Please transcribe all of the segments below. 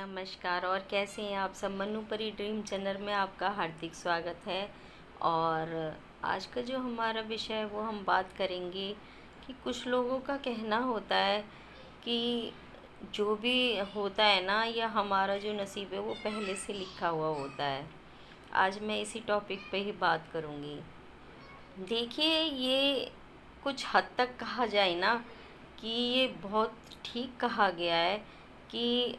नमस्कार। और कैसे हैं आप सब। मनुपरी ड्रीम चैनल में आपका हार्दिक स्वागत है। और आज का जो हमारा विषय है वो हम बात करेंगे कि कुछ लोगों का कहना होता है कि जो भी होता है ना, या हमारा जो नसीब है वो पहले से लिखा हुआ होता है। आज मैं इसी टॉपिक पे ही बात करूँगी। देखिए, ये कुछ हद तक कहा जाए ना कि ये बहुत ठीक कहा गया है कि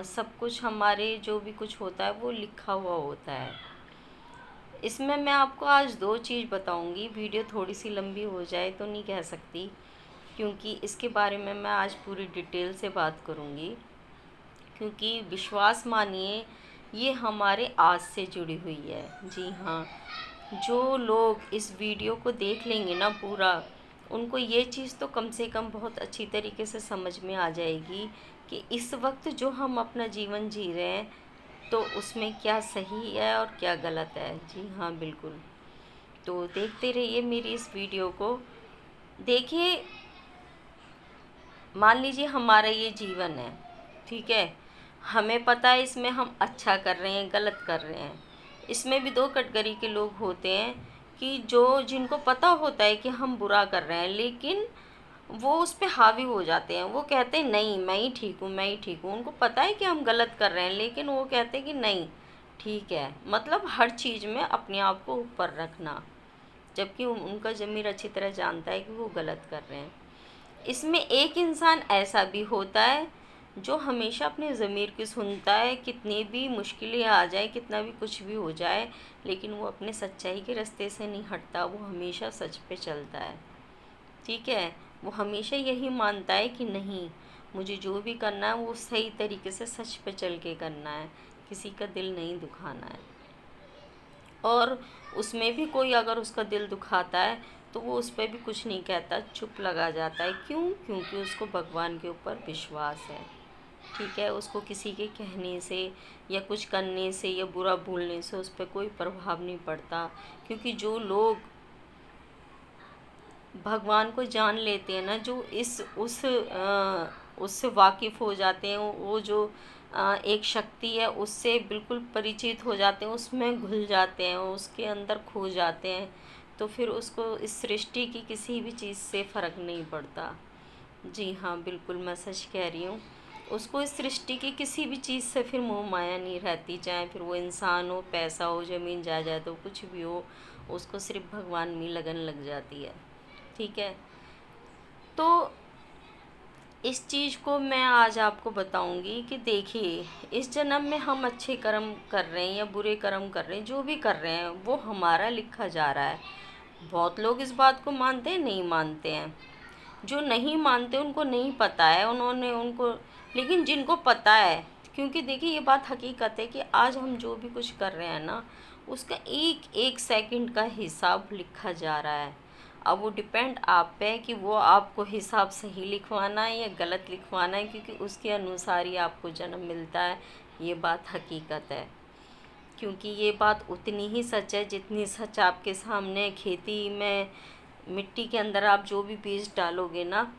सब कुछ हमारे जो भी कुछ होता है वो लिखा हुआ होता है। इसमें मैं आपको आज दो चीज़ बताऊंगी। वीडियो थोड़ी सी लंबी हो जाए तो नहीं कह सकती, क्योंकि इसके बारे में मैं आज पूरी डिटेल से बात करूंगी। क्योंकि विश्वास मानिए, ये हमारे आज से जुड़ी हुई है। जी हाँ, जो लोग इस वीडियो को देख लेंगे ना पूरा, उनको ये चीज़ तो कम से कम बहुत अच्छी तरीके से समझ में आ जाएगी कि इस वक्त जो हम अपना जीवन जी रहे हैं तो उसमें क्या सही है और क्या गलत है। जी हाँ, बिल्कुल। तो देखते रहिए मेरी इस वीडियो को। देखिए, मान लीजिए हमारा ये जीवन है, ठीक है। हमें पता है इसमें हम अच्छा कर रहे हैं, गलत कर रहे हैं। इसमें भी दो कैटेगरी के लोग होते हैं कि जिनको पता होता है कि हम बुरा कर रहे हैं, लेकिन वो उस पे हावी हो जाते हैं। वो कहते हैं नहीं, मैं ही ठीक हूँ, मैं ही ठीक हूँ। उनको पता है कि हम गलत कर रहे हैं, लेकिन वो कहते हैं कि नहीं ठीक है। मतलब हर चीज़ में अपने आप को ऊपर रखना, जबकि उनका ज़मीर अच्छी तरह जानता है कि वो गलत कर रहे हैं। इसमें एक इंसान ऐसा भी होता है जो हमेशा अपने ज़मीर की सुनता है, कितनी भी मुश्किलें आ जाए, कितना भी कुछ भी हो जाए, लेकिन वो अपने सच्चाई के रास्ते से नहीं हटता। वो हमेशा सच पे चलता है, ठीक है। वो हमेशा यही मानता है कि नहीं, मुझे जो भी करना है वो सही तरीके से सच पे चल के करना है, किसी का दिल नहीं दुखाना है। और उसमें भी कोई अगर उसका दिल दुखाता है तो वो उस पर भी कुछ नहीं कहता, चुप लगा जाता है। क्यों? क्योंकि उसको भगवान के ऊपर विश्वास है, ठीक है। उसको किसी के कहने से या कुछ करने से या बुरा बोलने से उस पर कोई प्रभाव नहीं पड़ता। क्योंकि जो लोग भगवान को जान लेते हैं ना, जो उससे वाकिफ़ हो जाते हैं, वो जो एक शक्ति है उससे बिल्कुल परिचित हो जाते हैं, उसमें घुल जाते हैं, उसके अंदर खो जाते हैं, तो फिर उसको इस सृष्टि की किसी भी चीज़ से फ़र्क नहीं पड़ता। जी हाँ, बिल्कुल मैं सच कह रही हूँ। उसको इस सृष्टि की किसी भी चीज़ से फिर मोह माया नहीं रहती, चाहे फिर वो इंसान हो, पैसा हो, ज़मीन जायदाद हो, कुछ भी हो। उसको सिर्फ भगवान में लगन लग जाती है, ठीक है। तो इस चीज़ को मैं आज आपको बताऊंगी कि देखिए, इस जन्म में हम अच्छे कर्म कर रहे हैं या बुरे कर्म कर रहे हैं, जो भी कर रहे हैं वो हमारा लिखा जा रहा है। बहुत लोग इस बात को मानते हैं, नहीं मानते हैं। जो नहीं मानते उनको नहीं पता है, उन्होंने उनको, लेकिन जिनको पता है, क्योंकि देखिए ये बात हकीकत है कि आज हम जो भी कुछ कर रहे हैं ना, उसका एक एक सेकंड का हिसाब लिखा जा रहा है। अब वो डिपेंड आप पे है कि वो आपको हिसाब सही लिखवाना है या गलत लिखवाना है, क्योंकि उसके अनुसार ही आपको जन्म मिलता है। ये बात हकीकत है। क्योंकि ये बात उतनी ही सच है जितनी सच आपके सामने खेती में मिट्टी के अंदर आप जो भी बीज डालोगे ना,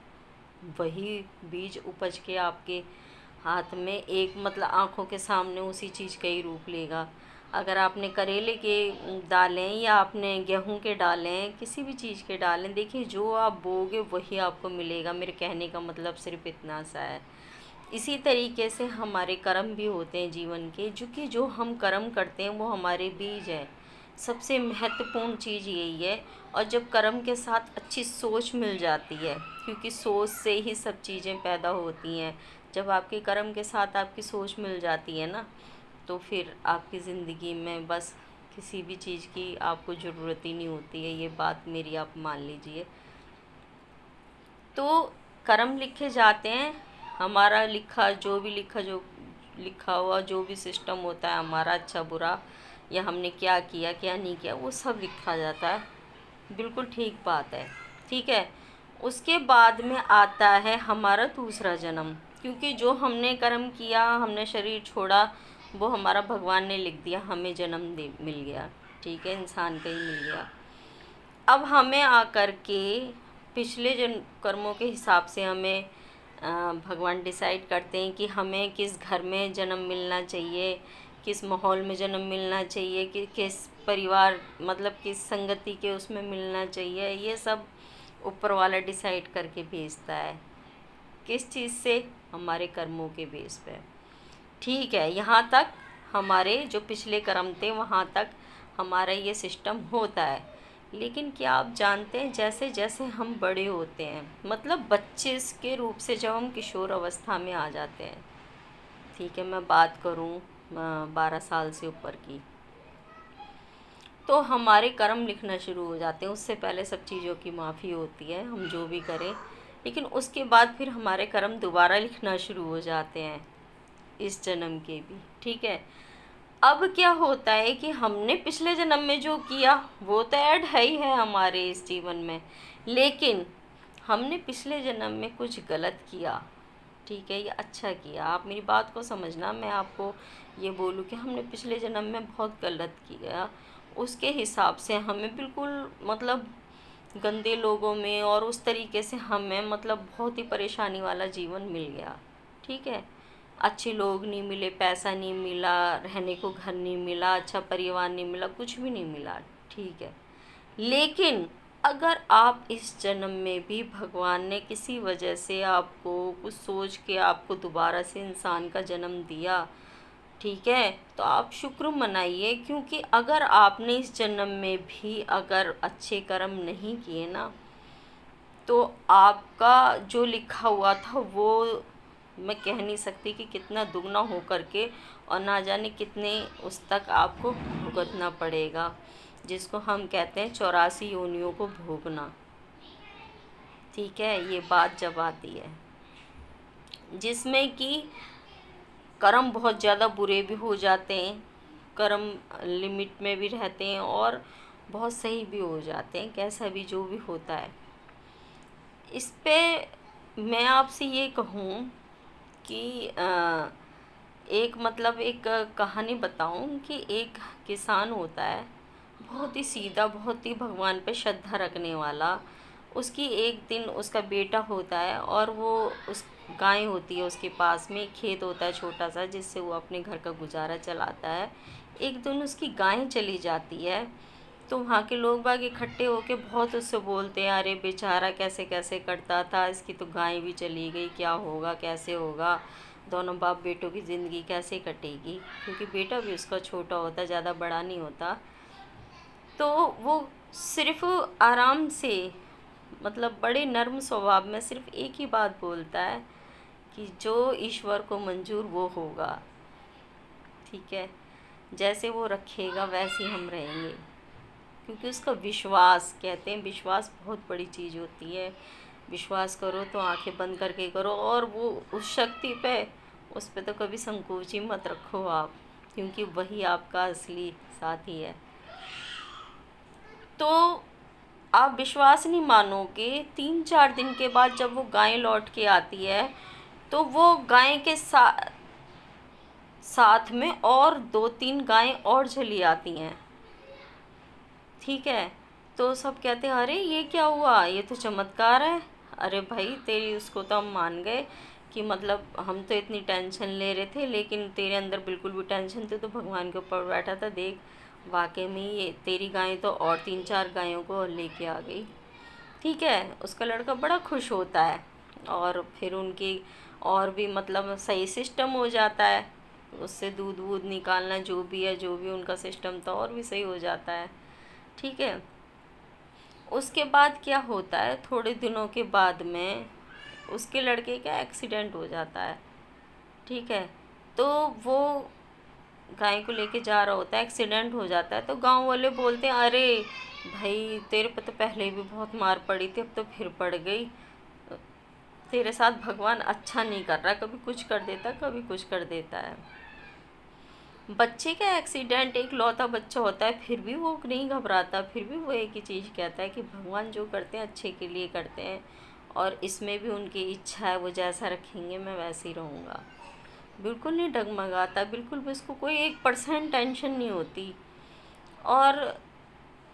वही बीज उपज के आपके हाथ में एक, मतलब आँखों के सामने उसी चीज़ का ही रूप लेगा। अगर आपने करेले के डालें या आपने गेहूं के डालें, किसी भी चीज़ के डालें, देखिए जो आप बोओगे वही आपको मिलेगा। मेरे कहने का मतलब सिर्फ इतना सा है। इसी तरीके से हमारे कर्म भी होते हैं जीवन के, जो हम कर्म करते हैं वो हमारे बीज है। सबसे महत्वपूर्ण चीज़ यही है। और जब कर्म के साथ अच्छी सोच मिल जाती है, क्योंकि सोच से ही सब चीज़ें पैदा होती हैं। जब आपके कर्म के साथ आपकी सोच मिल जाती है ना, तो फिर आपकी ज़िंदगी में बस किसी भी चीज़ की आपको ज़रूरत ही नहीं होती है। ये बात मेरी आप मान लीजिए। तो कर्म लिखे जाते हैं। हमारा लिखा जो लिखा हुआ जो भी सिस्टम होता है हमारा, अच्छा बुरा, या हमने क्या किया क्या नहीं किया, वो सब लिखा जाता है। बिल्कुल ठीक बात है, ठीक है। उसके बाद में आता है हमारा दूसरा जन्म। क्योंकि जो हमने कर्म किया, हमने शरीर छोड़ा, वो हमारा भगवान ने लिख दिया, हमें जन्म दे मिल गया, ठीक है, इंसान का ही मिल गया। अब हमें आकर के पिछले जन्म कर्मों के हिसाब से हमें भगवान डिसाइड करते हैं कि हमें किस घर में जन्म मिलना चाहिए, किस माहौल में जन्म मिलना चाहिए, कि किस परिवार मतलब किस संगति के उसमें मिलना चाहिए। ये सब ऊपर वाला डिसाइड करके भेजता है। किस चीज़ से? हमारे कर्मों के बेस पे। ठीक है, यहाँ तक हमारे जो पिछले कर्म थे वहाँ तक हमारा ये सिस्टम होता है। लेकिन क्या आप जानते हैं, जैसे जैसे हम बड़े होते हैं, मतलब बच्चे के रूप से जब हम किशोर अवस्था में आ जाते हैं, ठीक है, मैं बात करूँ 12 साल से ऊपर की, तो हमारे कर्म लिखना शुरू हो जाते हैं। उससे पहले सब चीज़ों की माफ़ी होती है, हम जो भी करें, लेकिन उसके बाद फिर हमारे कर्म दोबारा लिखना शुरू हो जाते हैं, इस जन्म के भी। ठीक है, अब क्या होता है कि हमने पिछले जन्म में जो किया वो तो ऐड है ही है हमारे इस जीवन में, लेकिन हमने पिछले जन्म में कुछ गलत किया, ठीक है, ये अच्छा किया। आप मेरी बात को समझना, मैं आपको ये बोलूँ कि हमने पिछले जन्म में बहुत गलत किया, उसके हिसाब से हमें बिल्कुल मतलब गंदे लोगों में और उस तरीके से हमें मतलब बहुत ही परेशानी वाला जीवन मिल गया। ठीक है, अच्छे लोग नहीं मिले, पैसा नहीं मिला, रहने को घर नहीं मिला, अच्छा परिवार नहीं मिला, कुछ भी नहीं मिला। ठीक है, लेकिन अगर आप इस जन्म में भी भगवान ने किसी वजह से आपको कुछ सोच के आपको दोबारा से इंसान का जन्म दिया, ठीक है, तो आप शुक्र मनाइए। क्योंकि अगर आपने इस जन्म में भी अगर अच्छे कर्म नहीं किए ना, तो आपका जो लिखा हुआ था वो मैं कह नहीं सकती कि कितना दुगना हो करके, और ना जाने कितने उस तक आपको भुगतना पड़ेगा, जिसको हम कहते हैं 84 योनियों को भोगना। ठीक है, ये बात जब आती है जिसमें कि कर्म बहुत ज़्यादा बुरे भी हो जाते हैं, कर्म लिमिट में भी रहते हैं और बहुत सही भी हो जाते हैं, कैसा भी जो भी होता है। इस पे मैं आपसे ये कहूँ कि एक मतलब एक कहानी बताऊं कि एक किसान होता है, बहुत ही सीधा, बहुत ही भगवान पे श्रद्धा रखने वाला। उसकी एक दिन उसका बेटा होता है और वो उस गाय होती है उसके पास में, एक खेत होता है छोटा सा जिससे वो अपने घर का गुजारा चलाता है। एक दिन उसकी गाय चली जाती है, तो वहाँ के लोग बाग इकट्ठे होके बहुत उससे बोलते हैं, अरे बेचारा कैसे कैसे करता था, इसकी तो गाय भी चली गई, क्या होगा, कैसे होगा, दोनों बाप बेटों की ज़िंदगी कैसे कटेगी, क्योंकि बेटा भी उसका छोटा होता, ज़्यादा बड़ा नहीं होता। तो वो सिर्फ आराम से मतलब बड़े नर्म स्वभाव में सिर्फ एक ही बात बोलता है कि जो ईश्वर को मंजूर वो होगा। ठीक है, जैसे वो रखेगा वैसे ही हम रहेंगे, क्योंकि उसका विश्वास, कहते हैं विश्वास बहुत बड़ी चीज़ होती है। विश्वास करो तो आंखें बंद करके करो, और वो उस शक्ति पे, उस पे तो कभी संकोच ही मत रखो आप, क्योंकि वही आपका असली साथी है। तो आप विश्वास नहीं मानोगे, 3-4 दिन के बाद जब वो गाय लौट के आती है, तो वो गाय के साथ में और 2-3 गायें और चली आती हैं। ठीक है, तो सब कहते हैं, अरे ये क्या हुआ, ये तो चमत्कार है। अरे भाई, तेरी उसको तो हम मान गए कि मतलब हम तो इतनी टेंशन ले रहे थे, लेकिन तेरे अंदर बिल्कुल भी टेंशन थी तो भगवान के ऊपर बैठा था, देख वाकई में ये तेरी गाय तो और 3-4 गायों को लेके आ गई। ठीक है, उसका लड़का बड़ा खुश होता है, और फिर उनकी और भी मतलब सही सिस्टम हो जाता है, उससे दूध वूध निकालना जो भी है, जो भी उनका सिस्टम था और भी सही हो जाता है। ठीक है, उसके बाद क्या होता है, थोड़े दिनों के बाद में उसके लड़के का एक्सीडेंट हो जाता है। ठीक है, तो वो गाय को लेके जा रहा होता है, एक्सीडेंट हो जाता है, तो गांव वाले बोलते हैं, अरे भाई तेरे पे तो पहले भी बहुत मार पड़ी थी, अब तो फिर पड़ गई, तेरे साथ भगवान अच्छा नहीं कर रहा, कभी कुछ कर देता, कभी कुछ कर देता है। बच्चे का एक्सीडेंट, एक लौता बच्चा होता है, फिर भी वो नहीं घबराता, फिर भी वो एक ही चीज़ कहता है कि भगवान जो करते हैं अच्छे के लिए करते हैं, और इसमें भी उनकी इच्छा है, वो जैसा रखेंगे मैं वैसे ही रहूँगा। बिल्कुल नहीं डगमगाता, बिल्कुल भी उसको कोई 1% टेंशन नहीं होती। और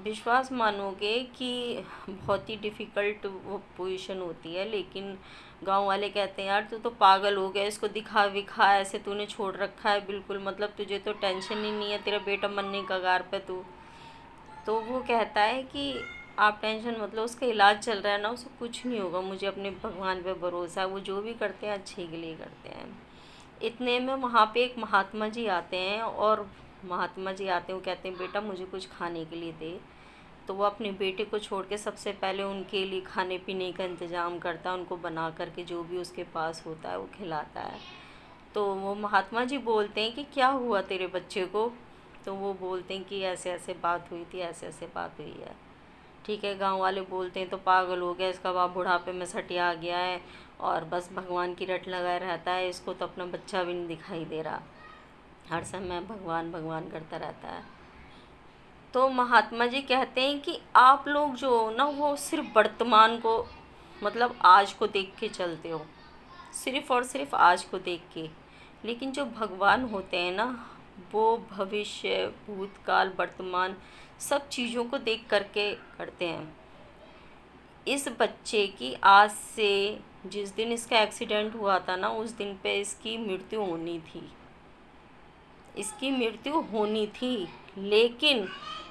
विश्वास मानोगे कि बहुत ही डिफ़िकल्ट वो पोजीशन होती है, लेकिन गांव वाले कहते हैं यार तू तो पागल हो गया, इसको दिखा विखा ऐसे तूने छोड़ रखा है बिल्कुल, मतलब तुझे तो टेंशन ही नहीं है, तेरा बेटा मरने का कगार पे तू। तो वो कहता है कि आप टेंशन मतलब उसका इलाज चल रहा है ना, उसको कुछ नहीं होगा, मुझे अपने भगवान पे भरोसा है, वो जो भी करते हैं अच्छे के लिए करते हैं। इतने में वहाँ पे एक महात्मा जी आते हैं, और महात्मा जी आते हैं, वो कहते हैं बेटा मुझे कुछ खाने के लिए दे। तो वो अपने बेटे को छोड़ के सबसे पहले उनके लिए खाने पीने का इंतज़ाम करता है, उनको बना करके जो भी उसके पास होता है वो खिलाता है। तो वो महात्मा जी बोलते हैं कि क्या हुआ तेरे बच्चे को। तो वो बोलते हैं कि ऐसे ऐसे बात हुई थी, ऐसे ऐसे बात हुई है। ठीक है, गांव वाले बोलते हैं तो पागल हो गया, इसका बाप बुढ़ापे में सटिया गया है और बस भगवान की रट लगाए रहता है, इसको तो अपना बच्चा भी नहीं दिखाई दे रहा, हर समय भगवान भगवान करता रहता है। तो महात्मा जी कहते हैं कि आप लोग जो हो ना वो सिर्फ वर्तमान को मतलब आज को देख के चलते हो, सिर्फ और सिर्फ आज को देख के, लेकिन जो भगवान होते हैं ना वो भविष्य भूतकाल वर्तमान सब चीज़ों को देख करके करते हैं। इस बच्चे की आज से जिस दिन इसका एक्सीडेंट हुआ था ना उस दिन पे इसकी मृत्यु होनी थी, इसकी मृत्यु होनी थी, लेकिन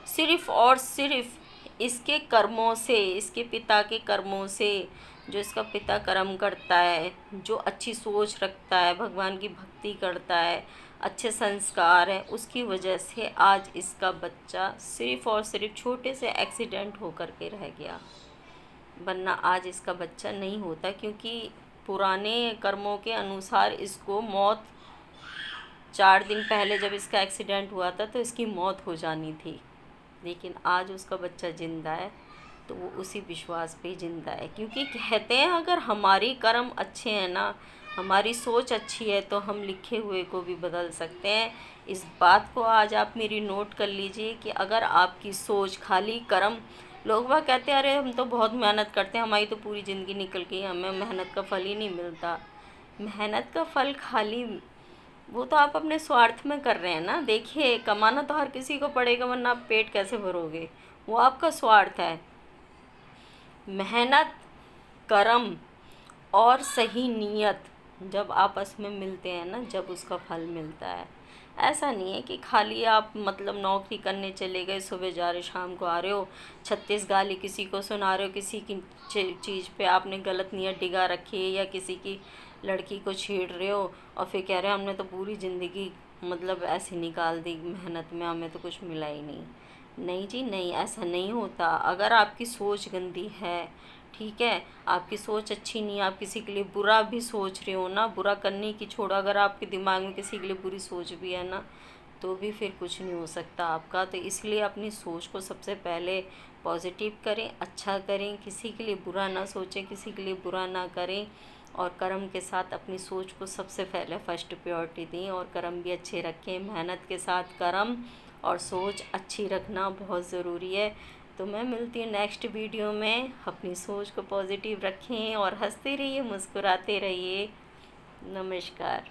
सिर्फ और सिर्फ इसके कर्मों से, इसके पिता के कर्मों से, जो इसका पिता कर्म करता है, जो अच्छी सोच रखता है, भगवान की भक्ति करता है, अच्छे संस्कार हैं, उसकी वजह से आज इसका बच्चा सिर्फ और सिर्फ छोटे से एक्सीडेंट होकर के रह गया, वरना आज इसका बच्चा नहीं होता, क्योंकि पुराने कर्मों के अनुसार इसको मौत 4 दिन पहले जब इसका एक्सीडेंट हुआ था तो इसकी मौत हो जानी थी, लेकिन आज उसका बच्चा ज़िंदा है। तो वो उसी विश्वास पे ज़िंदा है, क्योंकि कहते हैं अगर हमारी कर्म अच्छे हैं ना, हमारी सोच अच्छी है, तो हम लिखे हुए को भी बदल सकते हैं। इस बात को आज आप मेरी नोट कर लीजिए कि अगर आपकी सोच खाली कर्म, लोग वह कहते हैं अरे हम तो बहुत मेहनत करते हैं, हमारी तो पूरी ज़िंदगी निकल गई, हमें मेहनत का फल ही नहीं मिलता। मेहनत का फल खाली वो तो आप अपने स्वार्थ में कर रहे हैं ना। देखिए कमाना तो हर किसी को पड़ेगा, वरना आप पेट कैसे भरोगे, वो आपका स्वार्थ है। मेहनत, कर्म और सही नीयत जब आपस में मिलते हैं ना, जब उसका फल मिलता है। ऐसा नहीं है कि खाली आप मतलब नौकरी करने चले गए, सुबह जा रहे शाम को आ रहे हो, 36 गाली किसी को सुना रहे हो, किसी की चीज़ पे आपने गलत नीयत डिगा रखी है, या किसी की लड़की को छेड़ रहे हो और फिर कह रहे हो हमने तो पूरी ज़िंदगी मतलब ऐसे निकाल दी मेहनत में, हमें तो कुछ मिला ही नहीं। नहीं जी नहीं, ऐसा नहीं होता। अगर आपकी सोच गंदी है, ठीक है, आपकी सोच अच्छी नहीं है, आप किसी के लिए बुरा भी सोच रहे हो ना, बुरा करने की छोड़ो, अगर आपके दिमाग में किसी के लिए बुरी सोच भी है ना, तो भी फिर कुछ नहीं हो सकता आपका। तो इसलिए अपनी सोच को सबसे पहले पॉजिटिव करें, अच्छा करें, किसी के लिए बुरा ना सोचें, किसी के लिए बुरा ना करें, और कर्म के साथ अपनी सोच को सबसे पहले फर्स्ट प्रायोरिटी दें, और कर्म भी अच्छे रखें। मेहनत के साथ कर्म और सोच अच्छी रखना बहुत ज़रूरी है। तो मैं मिलती हूँ नेक्स्ट वीडियो में। अपनी सोच को पॉजिटिव रखें और हंसते रहिए, मुस्कुराते रहिए। नमस्कार।